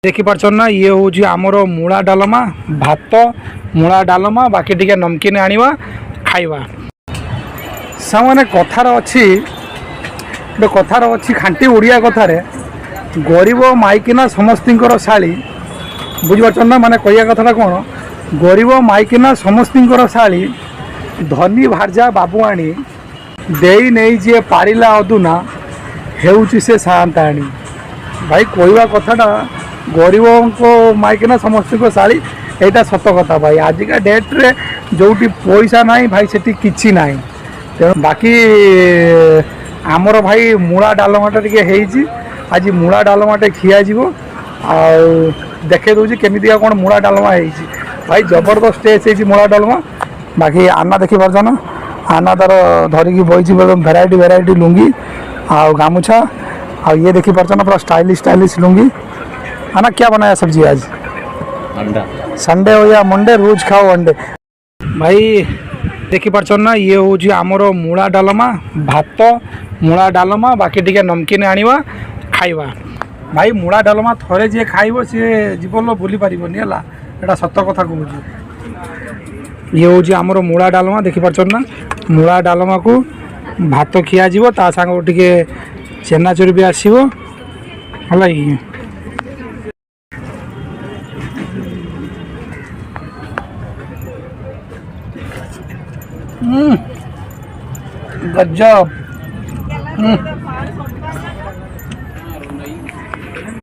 देखिपार ना ये हूँ आमर मूला डालमा भात मूला डालमा बाकी टी नमकीन आनिवा खाइबा सामने कथार अच्छी कथार अच्छी खांटी ओडिया कथार गरीब माइकिना समस्तींकर शाली बुझीपार ना माने कहिया कथाटा कौन गरीब माइकिना समस्तींकर शाली धनी भारजा बाबुआणी देई नहीं जे पारिला अदुना हेउची से सान्ताणी भाई कहवा कथाटा गरीब को माइकिना समस्त को शाड़ी यहाँ सत कथा भाई आजिका डेट रे जोटी पैसा ना भाई सेठी किछि ना तेणु बाकी आमर भाई मूला डालमाटा टी आज मूला डालमाटे खिया देखे दूसरी केमितिका कौन मूला डालमा है भाई जबरदस्त टेस्ट है मूला डालमा बाकी आना देखी पार्छ ना आना तार धरिकी बही भेराइटी भेराइटी लुंगी आ गामुछा आ ये देखी पार्छ ना पूरा स्टाइलिश स्टाइलिश लुंगी आना क्या बनाया सब्जी आज अंडा संडे हो या मंडे रोज खाओ अंडे भाई देखी पार्छ ना ये हूँ आमर मूला डालमा भात मूला डालमा बाकी टी नमकीन आनिवा खाइबा भाई मूला डालमा थरे जे खाइबो सी जीवन भूली पारिबनी है एटा सत कथा कहूँ ये हूँ आमर मूला डालमा देखी पार्छ ना मूला डालमा को भात खिया जीवो ता सांग टिके चेनाचुर भी आसीबो हला गजब